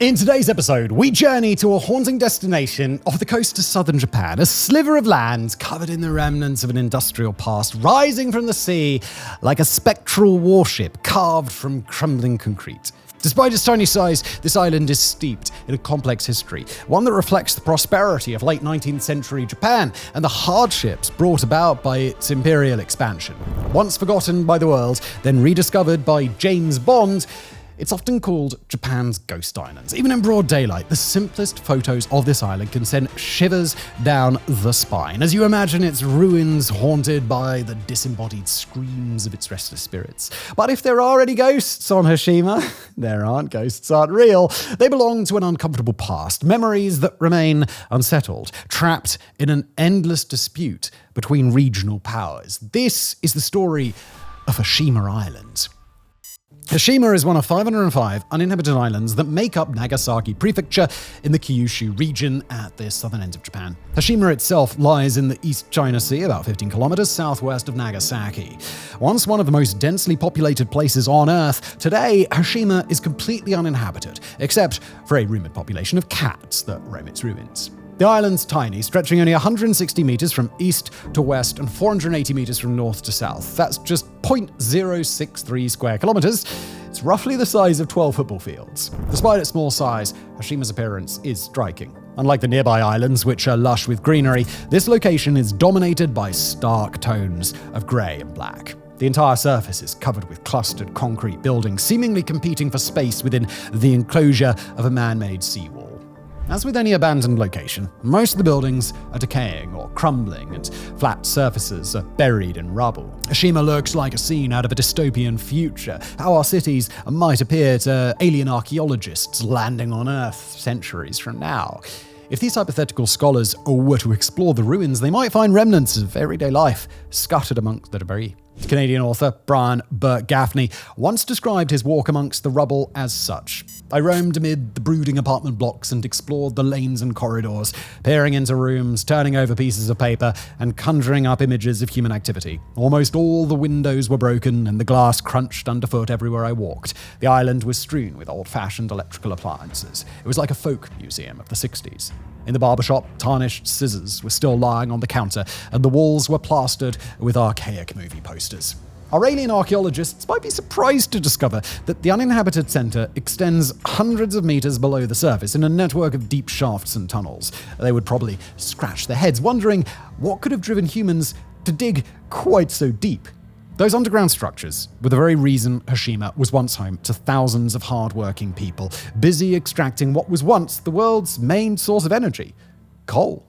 In today's episode, we journey to a haunting destination off the coast of southern Japan, a sliver of land covered in the remnants of an industrial past, rising from the sea like a spectral warship carved from crumbling concrete. Despite its tiny size, this island is steeped in a complex history, one that reflects the prosperity of late 19th century Japan and the hardships brought about by its imperial expansion. Once forgotten by the world, then rediscovered by James Bond, it's often called Japan's Ghost Islands. Even in broad daylight, the simplest photos of this island can send shivers down the spine as you imagine its ruins haunted by the disembodied screams of its restless spirits. But if there are any ghosts on Hashima, there aren't. Ghosts aren't real. They belong to an uncomfortable past, memories that remain unsettled, trapped in an endless dispute between regional powers. This is the story of Hashima Island. Hashima is one of 505 uninhabited islands that make up Nagasaki Prefecture in the Kyushu region at the southern end of Japan. Hashima itself lies in the East China Sea, about 15 kilometers southwest of Nagasaki. Once one of the most densely populated places on Earth, today Hashima is completely uninhabited, except for a rumored population of cats that roam its ruins. The island's tiny, stretching only 160 meters from east to west and 480 meters from north to south. That's just 0.063 square kilometers. It's roughly the size of 12 football fields. Despite its small size, Hashima's appearance is striking. Unlike the nearby islands, which are lush with greenery, this location is dominated by stark tones of grey and black. The entire surface is covered with clustered concrete buildings, seemingly competing for space within the enclosure of a man-made seawall. As with any abandoned location, most of the buildings are decaying or crumbling and flat surfaces are buried in rubble. Hashima looks like a scene out of a dystopian future, how our cities might appear to alien archaeologists landing on Earth centuries from now. If these hypothetical scholars were to explore the ruins, they might find remnants of everyday life scattered amongst the debris. Canadian author Brian Burt Gaffney once described his walk amongst the rubble as such. I roamed amid the brooding apartment blocks and explored the lanes and corridors, peering into rooms, turning over pieces of paper, and conjuring up images of human activity. Almost all the windows were broken and the glass crunched underfoot everywhere I walked. The island was strewn with old-fashioned electrical appliances. It was like a folk museum of the 60s. In the barbershop, tarnished scissors were still lying on the counter, and the walls were plastered with archaic movie posters. Our alien archaeologists might be surprised to discover that the uninhabited center extends hundreds of meters below the surface in a network of deep shafts and tunnels. They would probably scratch their heads, wondering what could have driven humans to dig quite so deep. Those underground structures were the very reason Hashima was once home to thousands of hard-working people, busy extracting what was once the world's main source of energy: coal.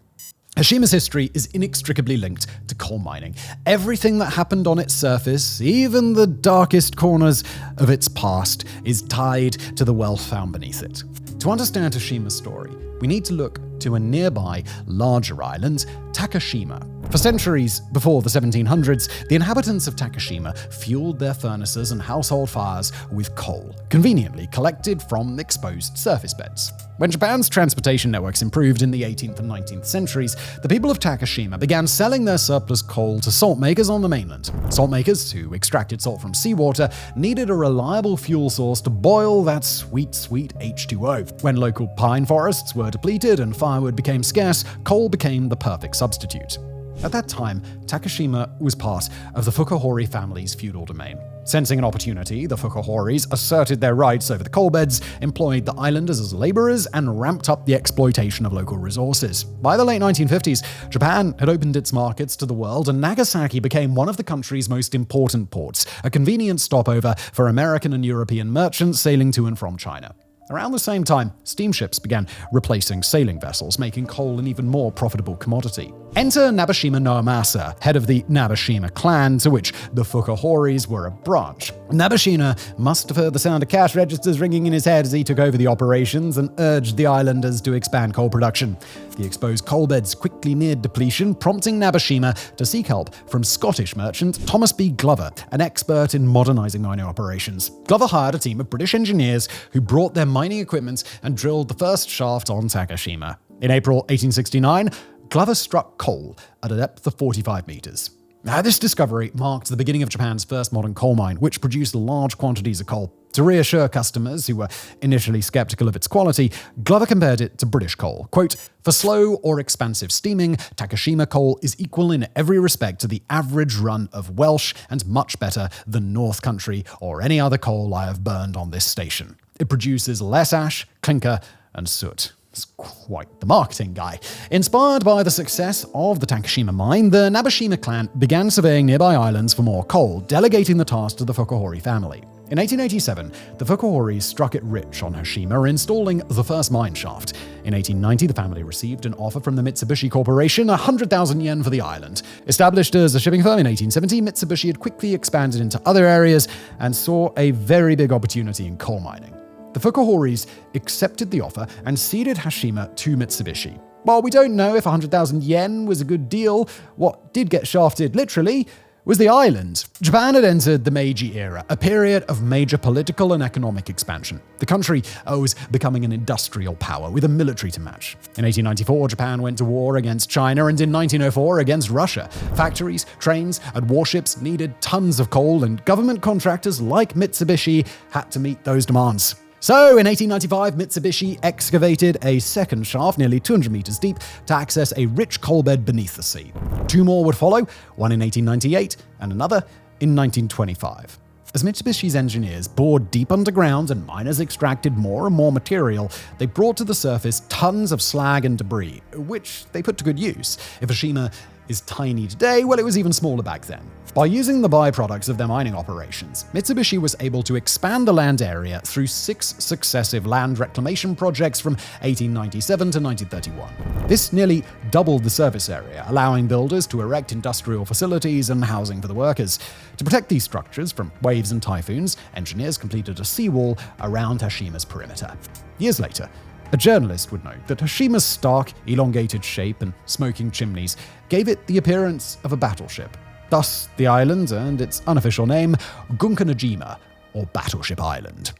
Hashima's history is inextricably linked to coal mining. Everything that happened on its surface, even the darkest corners of its past, is tied to the wealth found beneath it. To understand Hashima's story, we need to look to a nearby, larger island, Takashima. For centuries before the 1700s, the inhabitants of Takashima fueled their furnaces and household fires with coal, conveniently collected from exposed surface beds. When Japan's transportation networks improved in the 18th and 19th centuries, the people of Takashima began selling their surplus coal to salt makers on the mainland. Salt makers, who extracted salt from seawater, needed a reliable fuel source to boil that sweet, sweet H2O. When local pine forests were depleted and firewood became scarce, coal became the perfect substitute. At that time, Takashima was part of the Fukuhori family's feudal domain. Sensing an opportunity, the Fukuhoris asserted their rights over the coal beds, employed the islanders as laborers, and ramped up the exploitation of local resources. By the late 1950s, Japan had opened its markets to the world, and Nagasaki became one of the country's most important ports, a convenient stopover for American and European merchants sailing to and from China. Around the same time, steamships began replacing sailing vessels, making coal an even more profitable commodity. Enter Nabeshima Noamasa, head of the Nabeshima clan, to which the Fukuhoris were a branch. Nabeshima must have heard the sound of cash registers ringing in his head as he took over the operations and urged the islanders to expand coal production. The exposed coal beds quickly neared depletion, prompting Nabeshima to seek help from Scottish merchant Thomas B. Glover, an expert in modernizing mining operations. Glover hired a team of British engineers who brought their mining equipment and drilled the first shaft on Takashima. In April 1869, Glover struck coal at a depth of 45 meters. Now, this discovery marked the beginning of Japan's first modern coal mine, which produced large quantities of coal. To reassure customers who were initially skeptical of its quality, Glover compared it to British coal. Quote, "For slow or expansive steaming, Takashima coal is equal in every respect to the average run of Welsh and much better than North Country or any other coal I have burned on this station. It produces less ash, clinker, and soot." It's quite the marketing guy. Inspired by the success of the Takashima mine, the Nabeshima clan began surveying nearby islands for more coal, delegating the task to the Fukuhori family. In 1887, the Fukuhoris struck it rich on Hashima, installing the first mine shaft. In 1890, the family received an offer from the Mitsubishi Corporation, 100,000 yen for the island. Established as a shipping firm in 1870, Mitsubishi had quickly expanded into other areas and saw a very big opportunity in coal mining. The Fukuhoris accepted the offer and ceded Hashima to Mitsubishi. While we don't know if 100,000 yen was a good deal, what did get shafted, literally, was the island. Japan had entered the Meiji era, a period of major political and economic expansion. The country was becoming an industrial power with a military to match. In 1894, Japan went to war against China, and in 1904 against Russia. Factories, trains, and warships needed tons of coal, and government contractors like Mitsubishi had to meet those demands. So, in 1895, Mitsubishi excavated a second shaft nearly 200 meters deep to access a rich coal bed beneath the sea. Two more would follow, one in 1898 and another in 1925. As Mitsubishi's engineers bored deep underground and miners extracted more and more material, they brought to the surface tons of slag and debris, which they put to good use. If Hashima is tiny today, well, it was even smaller back then. By using the byproducts of their mining operations, Mitsubishi was able to expand the land area through 6 successive land reclamation projects from 1897 to 1931. This nearly doubled the surface area, allowing builders to erect industrial facilities and housing for the workers. To protect these structures from waves and typhoons, engineers completed a seawall around Hashima's perimeter. Years later, a journalist would note that Hashima's stark, elongated shape and smoking chimneys gave it the appearance of a battleship. Thus, the island earned its unofficial name, Gunkanojima, or Battleship Island.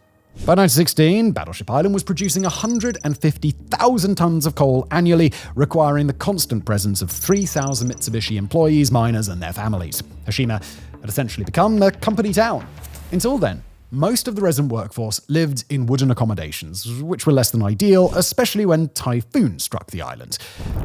By 1916, Battleship Island was producing 150,000 tons of coal annually, requiring the constant presence of 3,000 Mitsubishi employees, miners, and their families. Hashima had essentially become a company town. Until then, most of the resident workforce lived in wooden accommodations, which were less than ideal, especially when typhoons struck the island.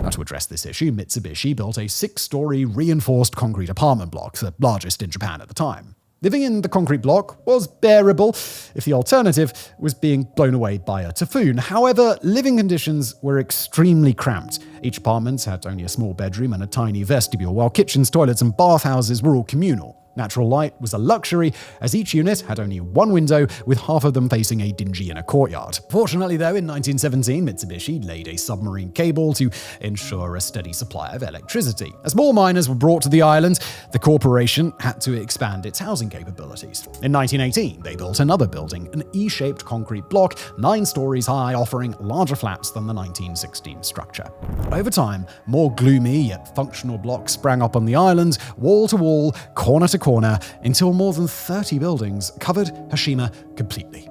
Now, to address this issue, Mitsubishi built a 6-story reinforced concrete apartment block, the largest in Japan at the time. Living in the concrete block was bearable if the alternative was being blown away by a typhoon. However, living conditions were extremely cramped. Each apartment had only a small bedroom and a tiny vestibule, while kitchens, toilets, and bathhouses were all communal. Natural light was a luxury, as each unit had only one window, with half of them facing a dingy inner courtyard. Fortunately, though, in 1917, Mitsubishi laid a submarine cable to ensure a steady supply of electricity. As more miners were brought to the island, the corporation had to expand its housing capabilities. In 1918, they built another building, an E-shaped concrete block, 9 stories high, offering larger flats than the 1916 structure. Over time, more gloomy yet functional blocks sprang up on the island, wall to wall, corner to corner, until more than 30 buildings covered Hashima completely.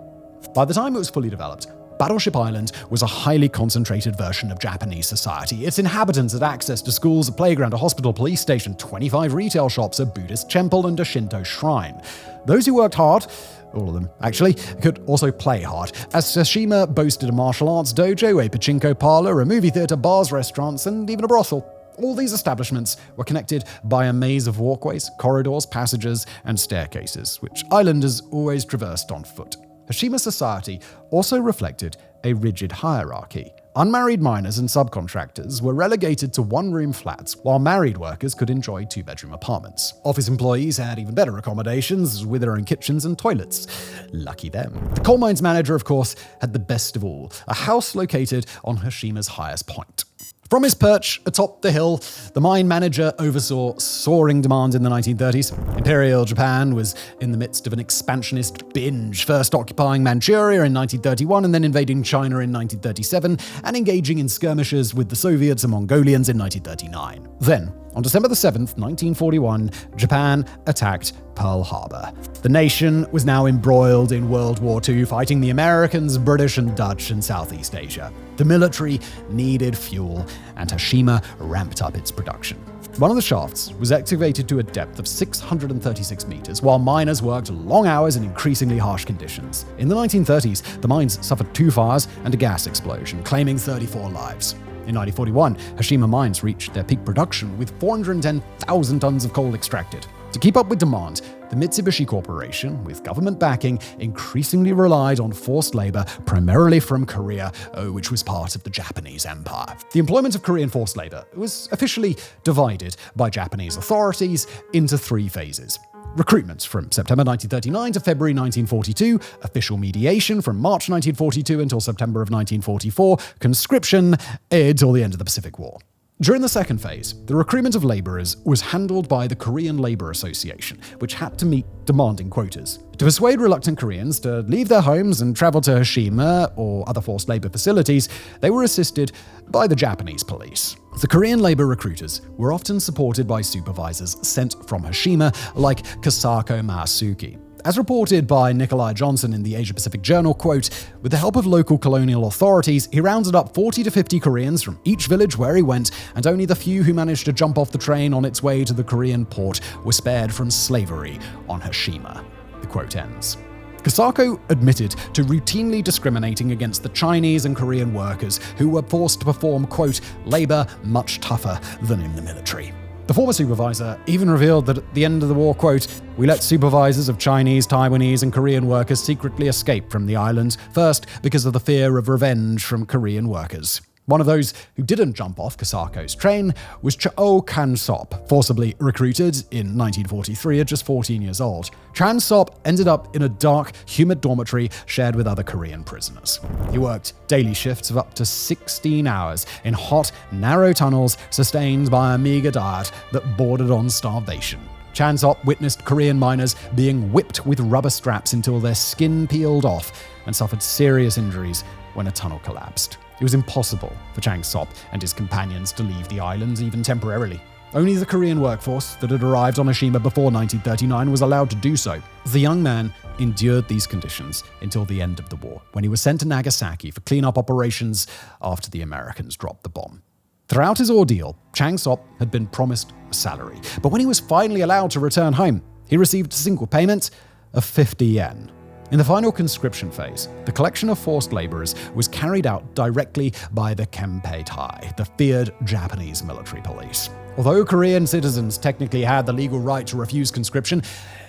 By the time it was fully developed, Battleship Island was a highly concentrated version of Japanese society. Its inhabitants had access to schools, a playground, a hospital, police station, 25 retail shops, a Buddhist temple, and a Shinto shrine. Those who worked hard, all of them actually, could also play hard, as Hashima boasted a martial arts dojo, a pachinko parlor, a movie theater, bars, restaurants, and even a brothel. All these establishments were connected by a maze of walkways, corridors, passages, and staircases, which islanders always traversed on foot. Hashima society also reflected a rigid hierarchy. Unmarried miners and subcontractors were relegated to one-room flats, while married workers could enjoy 2-bedroom apartments. Office employees had even better accommodations, with their own kitchens and toilets. Lucky them. The coal mines manager, of course, had the best of all, a house located on Hashima's highest point. From his perch atop the hill, the mine manager oversaw soaring demand in the 1930s. Imperial Japan was in the midst of an expansionist binge, first occupying Manchuria in 1931 and then invading China in 1937, and engaging in skirmishes with the Soviets and Mongolians in 1939. Then, on December 7th, 1941, Japan attacked Pearl Harbor. The nation was now embroiled in World War II, fighting the Americans, British, and Dutch in Southeast Asia. The military needed fuel, and Hashima ramped up its production. One of the shafts was excavated to a depth of 636 meters, while miners worked long hours in increasingly harsh conditions. In the 1930s, the mines suffered 2 fires and a gas explosion, claiming 34 lives. In 1941, Hashima mines reached their peak production with 410,000 tons of coal extracted. To keep up with demand, the Mitsubishi Corporation, with government backing, increasingly relied on forced labor, primarily from Korea, which was part of the Japanese Empire. The employment of Korean forced labor was officially divided by Japanese authorities into 3 phases. Recruitment from September 1939 to February 1942, official mediation from March 1942 until September of 1944, conscription until the end of the Pacific War. During the second phase, the recruitment of laborers was handled by the Korean Labor Association, which had to meet demanding quotas. To persuade reluctant Koreans to leave their homes and travel to Hashima or other forced labor facilities, they were assisted by the Japanese police. The Korean labor recruiters were often supported by supervisors sent from Hashima, like Kasako Masuki. As reported by Nikolai Johnson in the Asia-Pacific Journal, quote, "With the help of local colonial authorities, he rounded up 40 to 50 Koreans from each village where he went, and only the few who managed to jump off the train on its way to the Korean port were spared from slavery on Hashima." The quote ends. Kasako admitted to routinely discriminating against the Chinese and Korean workers who were forced to perform, quote, "labor much tougher than in the military." The former supervisor even revealed that at the end of the war, quote, "We let supervisors of Chinese, Taiwanese, and Korean workers secretly escape from the island, first because of the fear of revenge from Korean workers." One of those who didn't jump off Kasako's train was Chao Kan-sop, forcibly recruited in 1943 at just 14 years old. Chan-sop ended up in a dark, humid dormitory shared with other Korean prisoners. He worked daily shifts of up to 16 hours in hot, narrow tunnels sustained by a meager diet that bordered on starvation. Chan-sop witnessed Korean miners being whipped with rubber straps until their skin peeled off and suffered serious injuries when a tunnel collapsed. It was impossible for Chang-sop and his companions to leave the islands even temporarily. Only the Korean workforce that had arrived on Hashima before 1939 was allowed to do so. The young man endured these conditions until the end of the war, when he was sent to Nagasaki for cleanup operations after the Americans dropped the bomb. Throughout his ordeal, Chang-sop had been promised a salary, but when he was finally allowed to return home, he received a single payment of 50 yen. In the final conscription phase, the collection of forced laborers was carried out directly by the Kempeitai, the feared Japanese military police. Although Korean citizens technically had the legal right to refuse conscription,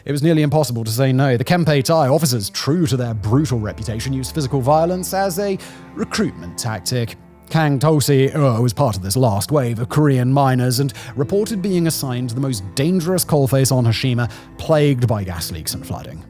it was nearly impossible to say no. The Kempeitai officers, true to their brutal reputation, used physical violence as a recruitment tactic. Kang Tosi was part of this last wave of Korean miners and reported being assigned the most dangerous coalface on Hashima, plagued by gas leaks and flooding.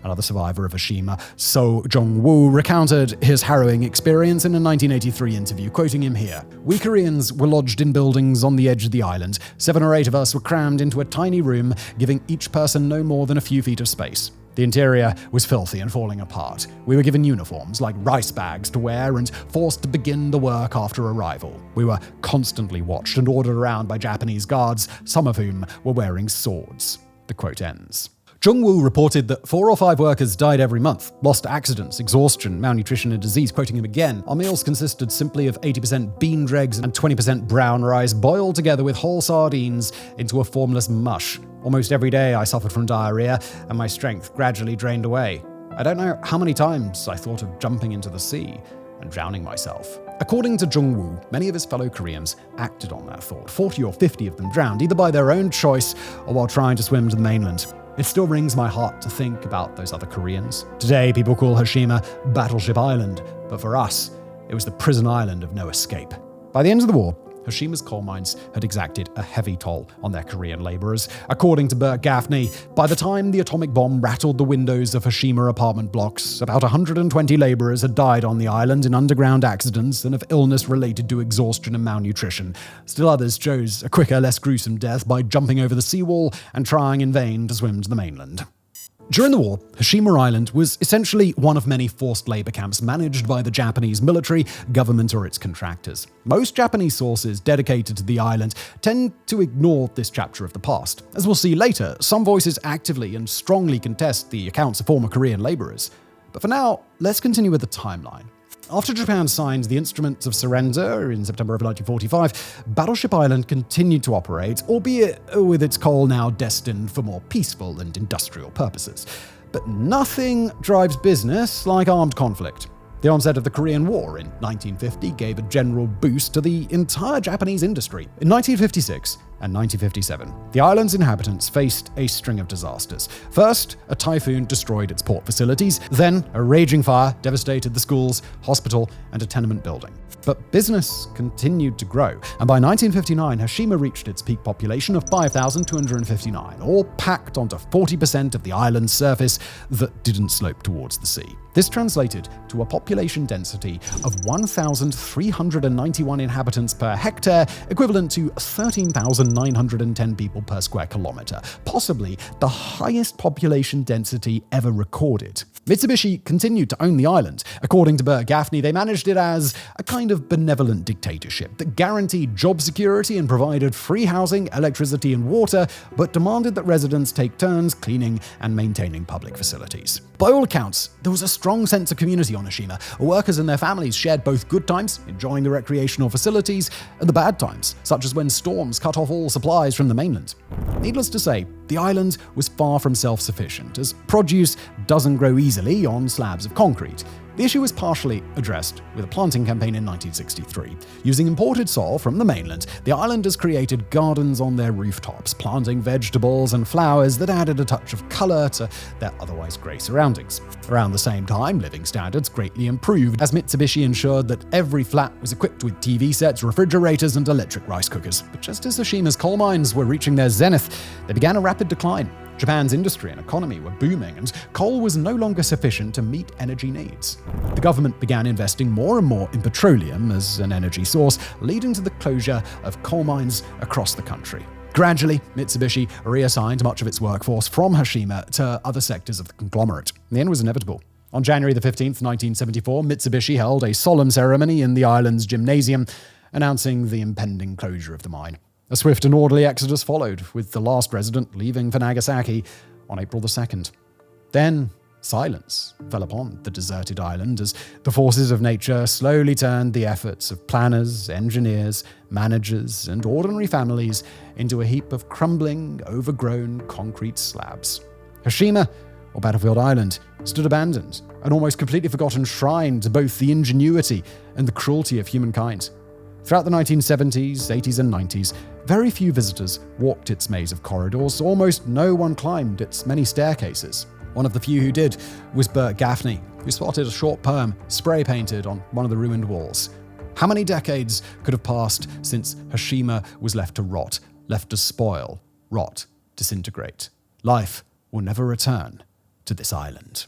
Another survivor of Hashima, So Jong-woo, recounted his harrowing experience in a 1983 interview, quoting him here. "We Koreans were lodged in buildings on the edge of the island. 7 or 8 of us were crammed into a tiny room, giving each person no more than a few feet of space. The interior was filthy and falling apart. We were given uniforms, like rice bags, to wear and forced to begin the work after arrival. We were constantly watched and ordered around by Japanese guards, some of whom were wearing swords." The quote ends. Jung-woo reported that 4 or 5 workers died every month, lost to accidents, exhaustion, malnutrition, and disease. Quoting him again, "Our meals consisted simply of 80% bean dregs and 20% brown rice, boiled together with whole sardines into a formless mush. Almost every day I suffered from diarrhea, and my strength gradually drained away. I don't know how many times I thought of jumping into the sea and drowning myself." According to Jung-woo, many of his fellow Koreans acted on that thought. 40 or 50 of them drowned, either by their own choice or while trying to swim to the mainland. It still wrings my heart to think about those other Koreans. Today, people call Hashima Battleship Island, but for us, it was the prison island of no escape. By the end of the war, Hashima's coal mines had exacted a heavy toll on their Korean laborers. According to Bert Gaffney, by the time the atomic bomb rattled the windows of Hashima apartment blocks, about 120 laborers had died on the island in underground accidents and of illness related to exhaustion and malnutrition. Still others chose a quicker, less gruesome death by jumping over the seawall and trying in vain to swim to the mainland. During the war, Hashima Island was essentially one of many forced labor camps managed by the Japanese military, government, or its contractors. Most Japanese sources dedicated to the island tend to ignore this chapter of the past. As we'll see later, some voices actively and strongly contest the accounts of former Korean laborers. But for now, let's continue with the timeline. After Japan signed the Instruments of Surrender in September of 1945, Battleship Island continued to operate, albeit with its coal now destined for more peaceful and industrial purposes. But nothing drives business like armed conflict. The onset of the Korean War in 1950 gave a general boost to the entire Japanese industry. In 1956 and 1957, the island's inhabitants faced a string of disasters. First, a typhoon destroyed its port facilities. Then, a raging fire devastated the schools, hospital, and a tenement building. But business continued to grow, and by 1959, Hashima reached its peak population of 5,259, all packed onto 40% of the island's surface that didn't slope towards the sea. This translated to a population density of 1,391 inhabitants per hectare, equivalent to 13,910 people per square kilometre, possibly the highest population density ever recorded. Mitsubishi continued to own the island. According to Bert Gaffney, they managed it as a kind of benevolent dictatorship that guaranteed job security and provided free housing, electricity, and water, but demanded that residents take turns cleaning and maintaining public facilities. By all accounts, there was a strong sense of community on Hashima. Workers and their families shared both good times, enjoying the recreational facilities, and the bad times, such as when storms cut off all supplies from the mainland. Needless to say, the island was far from self-sufficient, as produce doesn't grow easily on slabs of concrete. The issue was partially addressed with a planting campaign in 1963. Using imported soil from the mainland, the islanders created gardens on their rooftops, planting vegetables and flowers that added a touch of colour to their otherwise grey surroundings. Around the same time, living standards greatly improved as Mitsubishi ensured that every flat was equipped with TV sets, refrigerators, and electric rice cookers. But just as Hashima's coal mines were reaching their zenith, they began a rapid decline. Japan's industry and economy were booming, and coal was no longer sufficient to meet energy needs. The government began investing more and more in petroleum as an energy source, leading to the closure of coal mines across the country. Gradually, Mitsubishi reassigned much of its workforce from Hashima to other sectors of the conglomerate. The end was inevitable. On January 15th, 1974, Mitsubishi held a solemn ceremony in the island's gymnasium, announcing the impending closure of the mine. A swift and orderly exodus followed, with the last resident leaving for Nagasaki on April 2nd. Then, silence fell upon the deserted island as the forces of nature slowly turned the efforts of planners, engineers, managers, and ordinary families into a heap of crumbling, overgrown concrete slabs. Hashima, or Battlefield Island, stood abandoned, an almost completely forgotten shrine to both the ingenuity and the cruelty of humankind. Throughout the 1970s, 80s, and 90s, very few visitors walked its maze of corridors. Almost no one climbed its many staircases. One of the few who did was Bert Gaffney, who spotted a short poem spray-painted on one of the ruined walls. How many decades could have passed since Hashima was left to rot, left to spoil, rot, disintegrate? Life will never return to this island.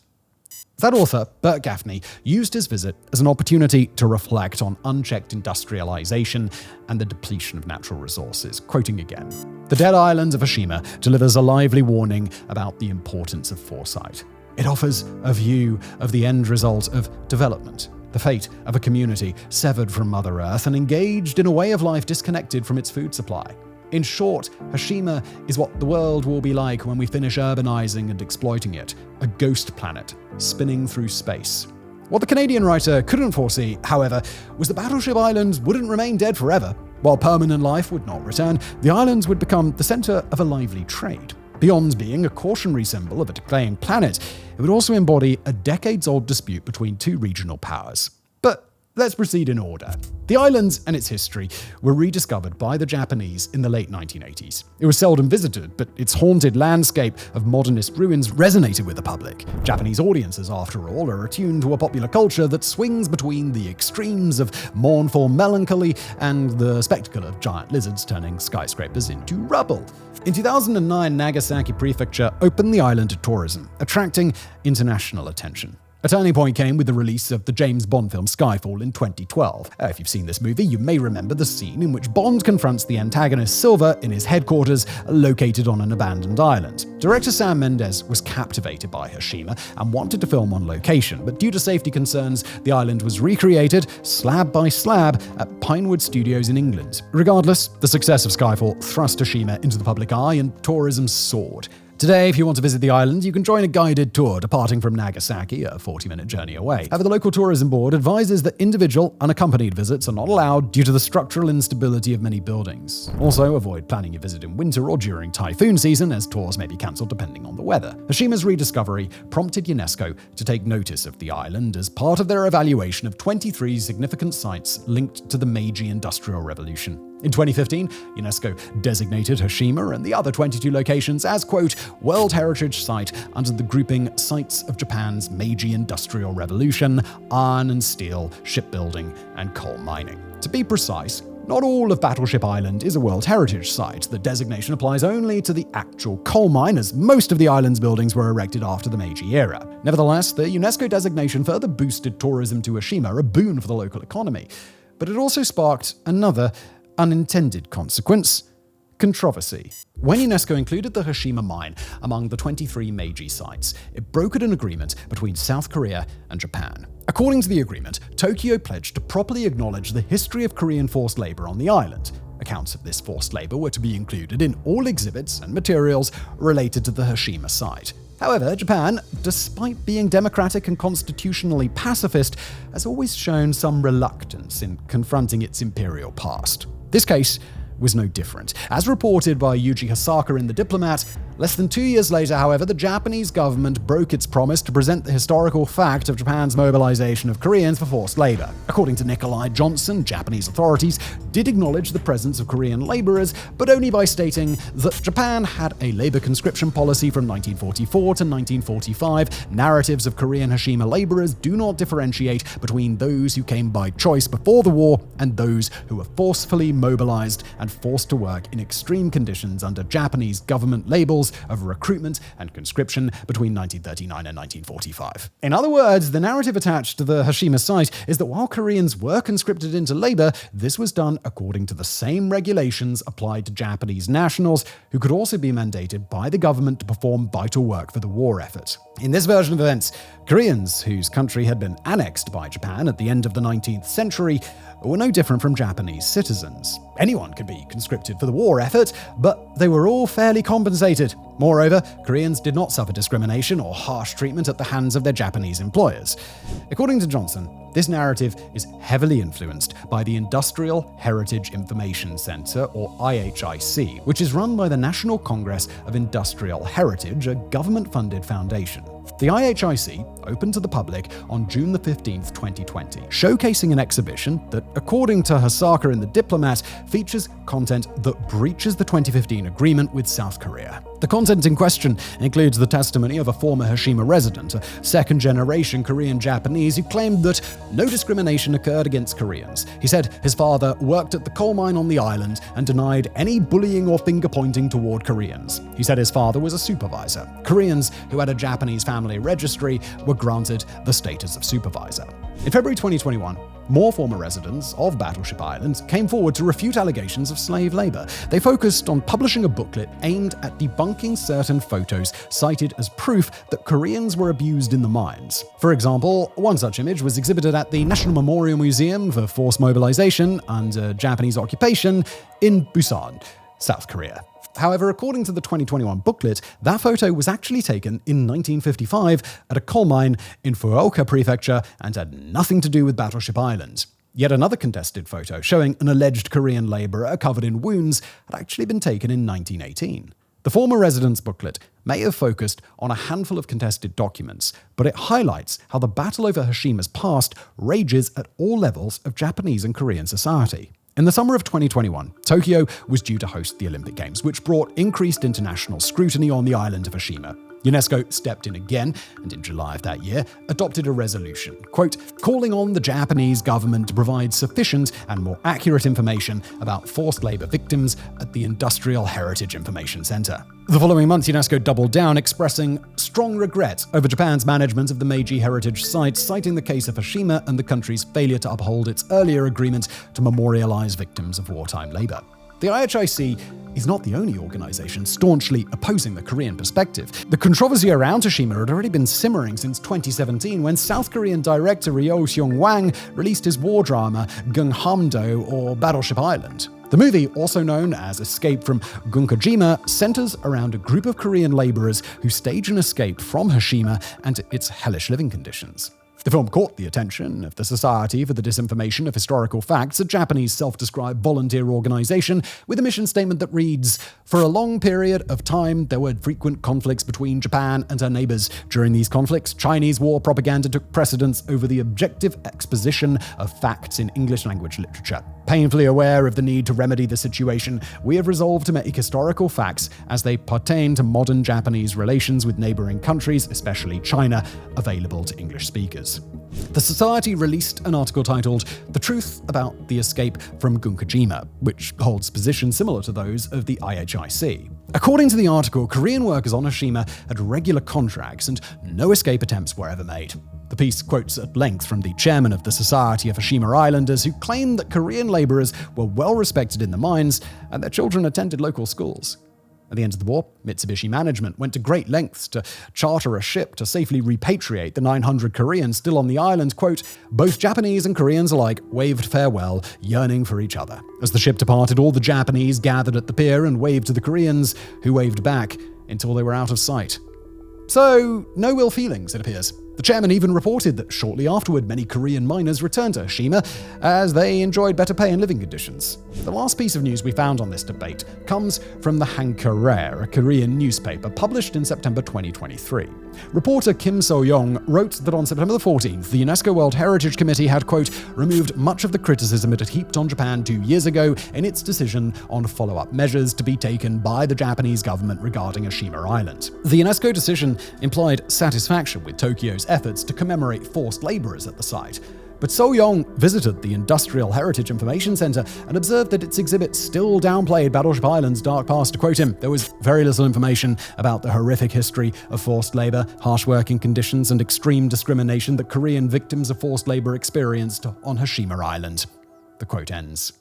That author, Bert Gaffney, used his visit as an opportunity to reflect on unchecked industrialization and the depletion of natural resources. Quoting again, "The dead island of Hashima delivers a lively warning about the importance of foresight. It offers a view of the end result of development, the fate of a community severed from Mother Earth and engaged in a way of life disconnected from its food supply. In short, Hashima is what the world will be like when we finish urbanizing and exploiting it, a ghost planet spinning through space." What the Canadian writer couldn't foresee, however, was that Battleship Island wouldn't remain dead forever. While permanent life would not return, the islands would become the center of a lively trade. Beyond being a cautionary symbol of a decaying planet, it would also embody a decades-old dispute between two regional powers. But let's proceed in order. The island and its history were rediscovered by the Japanese in the late 1980s. It was seldom visited, but its haunted landscape of modernist ruins resonated with the public. Japanese audiences, after all, are attuned to a popular culture that swings between the extremes of mournful melancholy and the spectacle of giant lizards turning skyscrapers into rubble. In 2009, Nagasaki Prefecture opened the island to tourism, attracting international attention. A turning point came with the release of the James Bond film Skyfall in 2012. If you've seen this movie, you may remember the scene in which Bond confronts the antagonist Silver in his headquarters located on an abandoned island. Director Sam Mendes was captivated by Hashima and wanted to film on location, but due to safety concerns, the island was recreated slab by slab at Pinewood Studios in England. Regardless, the success of Skyfall thrust Hashima into the public eye and tourism soared. Today, if you want to visit the island, you can join a guided tour departing from Nagasaki, a 40-minute journey away. However, the local tourism board advises that individual, unaccompanied visits are not allowed due to the structural instability of many buildings. Also, avoid planning your visit in winter or during typhoon season, as tours may be cancelled depending on the weather. Hashima's rediscovery prompted UNESCO to take notice of the island as part of their evaluation of 23 significant sites linked to the Meiji Industrial Revolution. In 2015, UNESCO designated Hashima and the other 22 locations as, quote, World Heritage Site under the grouping Sites of Japan's Meiji Industrial Revolution, iron and steel, shipbuilding, and coal mining. To be precise, not all of Battleship Island is a World Heritage Site. The designation applies only to the actual coal mine, as most of the island's buildings were erected after the Meiji era. Nevertheless, the UNESCO designation further boosted tourism to Hashima, a boon for the local economy. But it also sparked another unintended consequence: controversy. When UNESCO included the Hashima mine among the 23 Meiji sites, it brokered an agreement between South Korea and Japan. According to the agreement, Tokyo pledged to properly acknowledge the history of Korean forced labor on the island. Accounts of this forced labor were to be included in all exhibits and materials related to the Hashima site. However, Japan, despite being democratic and constitutionally pacifist, has always shown some reluctance in confronting its imperial past. This case was no different. As reported by Yuji Hisaka in The Diplomat, less than 2 years later, however, the Japanese government broke its promise to present the historical fact of Japan's mobilization of Koreans for forced labor. According to Nikolai Johnson, Japanese authorities did acknowledge the presence of Korean laborers, but only by stating that Japan had a labor conscription policy from 1944 to 1945. Narratives of Korean Hashima laborers do not differentiate between those who came by choice before the war and those who were forcefully mobilized and forced to work in extreme conditions under Japanese government labels of recruitment and conscription between 1939 and 1945. In other words, the narrative attached to the Hashima site is that while Koreans were conscripted into labor, this was done according to the same regulations applied to Japanese nationals who could also be mandated by the government to perform vital work for the war effort. In this version of events, Koreans, whose country had been annexed by Japan at the end of the 19th century, were no different from Japanese citizens. Anyone could be conscripted for the war effort, but they were all fairly compensated. Moreover, Koreans did not suffer discrimination or harsh treatment at the hands of their Japanese employers. According to Johnson, this narrative is heavily influenced by the Industrial Heritage Information Center, or IHIC, which is run by the National Congress of Industrial Heritage, a government-funded foundation. The IHIC opened to the public on June 15, 2020, showcasing an exhibition that, according to Hisaka in The Diplomat, features content that breaches the 2015 agreement with South Korea. The content in question includes the testimony of a former Hashima resident, a second-generation Korean Japanese who claimed that no discrimination occurred against Koreans. He said his father worked at the coal mine on the island and denied any bullying or finger-pointing toward Koreans. He said his father was a supervisor. Koreans who had a Japanese family registry were granted the status of supervisor. In February 2021, more former residents of Battleship Island came forward to refute allegations of slave labor. They focused on publishing a booklet aimed at debunking certain photos cited as proof that Koreans were abused in the mines. For example, one such image was exhibited at the National Memorial Museum for Forced Mobilization under Japanese occupation in Busan, South Korea. However, according to the 2021 booklet, that photo was actually taken in 1955 at a coal mine in Fukuoka Prefecture and had nothing to do with Battleship Island. Yet another contested photo showing an alleged Korean laborer covered in wounds had actually been taken in 1918. The former resident's booklet may have focused on a handful of contested documents, but it highlights how the battle over Hashima's past rages at all levels of Japanese and Korean society. In the summer of 2021, Tokyo was due to host the Olympic Games, which brought increased international scrutiny on the island of Hashima. UNESCO stepped in again, and in July of that year, adopted a resolution, quote, calling on the Japanese government to provide sufficient and more accurate information about forced labor victims at the Industrial Heritage Information Center. The following month, UNESCO doubled down, expressing strong regret over Japan's management of the Meiji heritage site, citing the case of Hashima and the country's failure to uphold its earlier agreement to memorialize victims of wartime labor. The IHIC is not the only organization staunchly opposing the Korean perspective. The controversy around Hashima had already been simmering since 2017 when South Korean director Ryo Seung-wang released his war drama Gunhamdo, or Battleship Island. The movie, also known as Escape from Gunkojima, centers around a group of Korean laborers who stage an escape from Hashima and its hellish living conditions. The film caught the attention of the Society for the Disinformation of Historical Facts, a Japanese self-described volunteer organization with a mission statement that reads, "For a long period of time, there were frequent conflicts between Japan and her neighbors. During these conflicts, Chinese war propaganda took precedence over the objective exposition of facts in English language literature. Painfully aware of the need to remedy the situation, we have resolved to make historical facts as they pertain to modern Japanese relations with neighboring countries, especially China, available to English speakers." The Society released an article titled "The Truth About the Escape from Gunkojima," which holds positions similar to those of the IHIC. According to the article, Korean workers on Hashima had regular contracts and no escape attempts were ever made. The piece quotes at length from the chairman of the Society of Hashima Islanders, who claimed that Korean laborers were well respected in the mines and their children attended local schools. At the end of the war, Mitsubishi management went to great lengths to charter a ship to safely repatriate the 900 Koreans still on the island. Quote, "Both Japanese and Koreans alike waved farewell, yearning for each other. As the ship departed, all the Japanese gathered at the pier and waved to the Koreans, who waved back until they were out of sight." So, no ill feelings, it appears. The chairman even reported that shortly afterward, many Korean miners returned to Hashima as they enjoyed better pay and living conditions. The last piece of news we found on this debate comes from the Hankyoreh, a Korean newspaper published in September 2023. Reporter Kim So-young wrote that on September 14th, the UNESCO World Heritage Committee had, quote, "removed much of the criticism it had heaped on Japan 2 years ago in its decision on follow-up measures to be taken by the Japanese government regarding Hashima Island." The UNESCO decision implied satisfaction with Tokyo's efforts to commemorate forced laborers at the site. But So-young visited the Industrial Heritage Information Center and observed that its exhibit still downplayed Battleship Island's dark past. To quote him, "There was very little information about the horrific history of forced labor, harsh working conditions, and extreme discrimination that Korean victims of forced labor experienced on Hashima Island." The quote ends.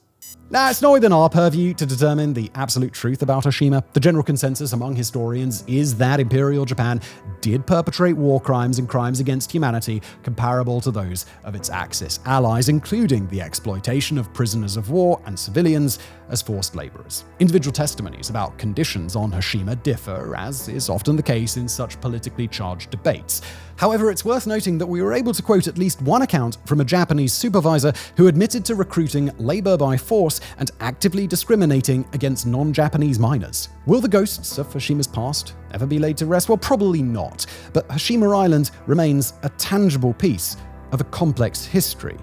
Now, it's not within our purview to determine the absolute truth about Hashima. The general consensus among historians is that Imperial Japan did perpetrate war crimes and crimes against humanity comparable to those of its Axis allies, including the exploitation of prisoners of war and civilians as forced laborers. Individual testimonies about conditions on Hashima differ, as is often the case in such politically charged debates. However, it's worth noting that we were able to quote at least one account from a Japanese supervisor who admitted to recruiting labor by force and actively discriminating against non-Japanese miners. Will the ghosts of Hashima's past ever be laid to rest? Well, probably not. But Hashima Island remains a tangible piece of a complex history.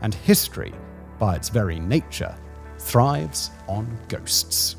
And history, by its very nature, thrives on ghosts.